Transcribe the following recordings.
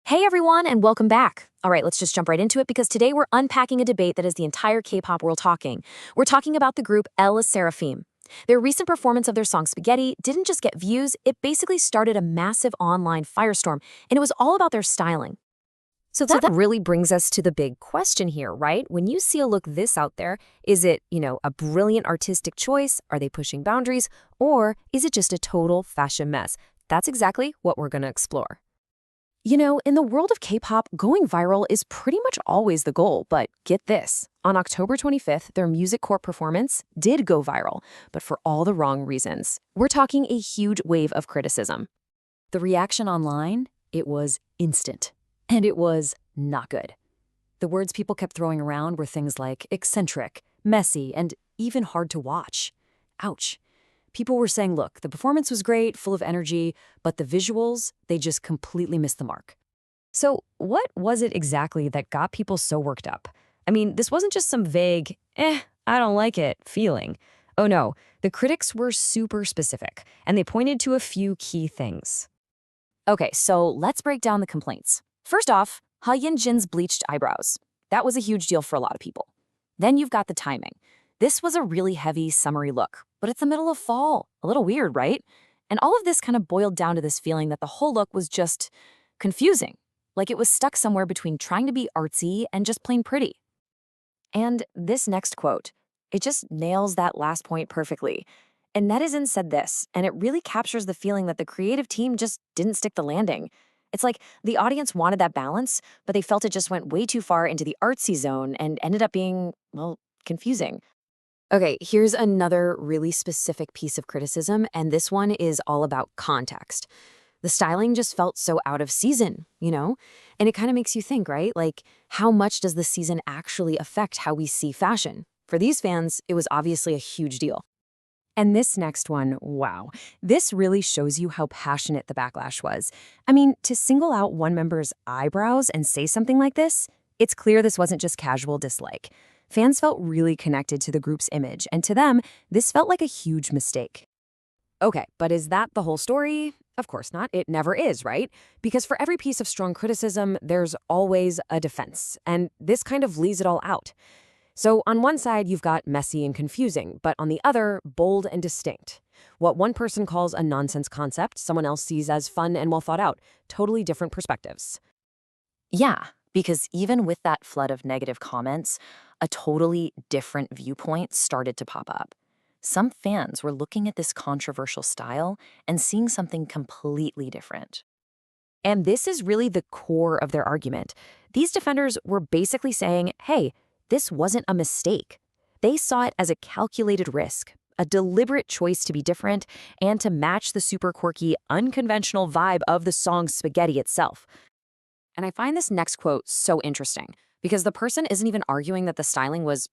Hey everyone, and welcome back. All right, let's just jump right into it because today we're unpacking a debate that is the entire K-pop world talking. We're talking about the group SSERAFIM. Their recent performance of their song Spaghetti didn't just get views, it basically started a massive online firestorm, and it was all about their styling. So that really brings us to the big question here, right? When you see a look this out there, is it, a brilliant artistic choice? Are they pushing boundaries? Or is it just a total fashion mess? That's exactly what we're going to explore. In the world of K-pop, going viral is pretty much always the goal, but get this. On October 25th, their Music Corp performance did go viral, but for all the wrong reasons. We're talking a huge wave of criticism. The reaction online, it was instant. And it was not good. The words people kept throwing around were things like eccentric, messy, and even hard to watch. Ouch. People were saying, look, the performance was great, full of energy, but the visuals, they just completely missed the mark. So what was it exactly that got people so worked up? I mean, this wasn't just some vague, I don't like it feeling. Oh no, the critics were super specific, and they pointed to a few key things. Okay, so let's break down the complaints. First off, Ha Jin's bleached eyebrows. That was a huge deal for a lot of people. Then you've got the timing. This was a really heavy, summery look, but it's the middle of fall. A little weird, right? And all of this kind of boiled down to this feeling that the whole look was just confusing, like it was stuck somewhere between trying to be artsy and just plain pretty. And this next quote, it just nails that last point perfectly. And Netizen said this, and it really captures the feeling that the creative team just didn't stick the landing. It's like the audience wanted that balance, but they felt it just went way too far into the artsy zone and ended up being, well, confusing. Okay, here's another really specific piece of criticism, and this one is all about context. The styling just felt so out of season, And it kind of makes you think, right? Like, how much does the season actually affect how we see fashion? For these fans, it was obviously a huge deal. And this next one, wow. This really shows you how passionate the backlash was. I mean, to single out one member's eyebrows and say something like this, it's clear this wasn't just casual dislike. Fans felt really connected to the group's image, and to them, this felt like a huge mistake. Okay, but is that the whole story? Of course not. It never is, right? Because for every piece of strong criticism, there's always a defense, and this kind of leaves it all out. So on one side, you've got messy and confusing, but on the other, bold and distinct. What one person calls a nonsense concept, someone else sees as fun and well thought out. Totally different perspectives. Yeah, because even with that flood of negative comments, a totally different viewpoint started to pop up. Some fans were looking at this controversial style and seeing something completely different. And this is really the core of their argument. These defenders were basically saying, hey, this wasn't a mistake. They saw it as a calculated risk, a deliberate choice to be different and to match the super quirky, unconventional vibe of the song Spaghetti itself. And I find this next quote so interesting because the person isn't even arguing that the styling was,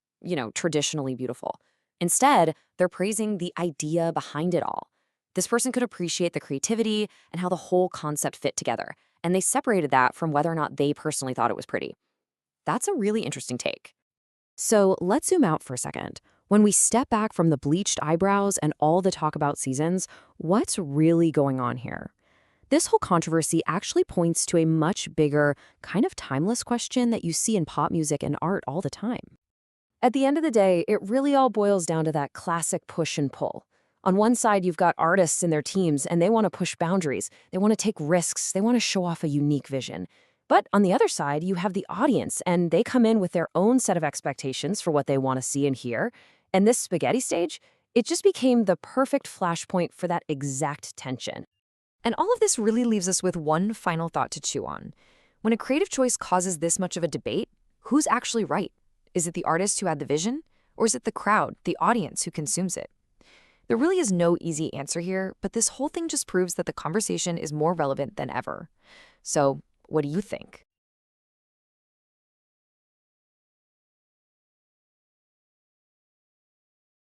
traditionally beautiful. Instead, they're praising the idea behind it all. This person could appreciate the creativity and how the whole concept fit together, and they separated that from whether or not they personally thought it was pretty. That's a really interesting take. So let's zoom out for a second. When we step back from the bleached eyebrows and all the talk about seasons, what's really going on here? This whole controversy actually points to a much bigger, kind of timeless question that you see in pop music and art all the time. At the end of the day, it really all boils down to that classic push and pull. On one side, you've got artists and their teams, and they want to push boundaries. They want to take risks. They want to show off a unique vision. But on the other side, you have the audience, and they come in with their own set of expectations for what they want to see and hear. And this spaghetti stage, it just became the perfect flashpoint for that exact tension. And all of this really leaves us with one final thought to chew on. When a creative choice causes this much of a debate, who's actually right? Is it the artist who had the vision? Or is it the crowd, the audience who consumes it? There really is no easy answer here, but this whole thing just proves that the conversation is more relevant than ever. So, what do you think?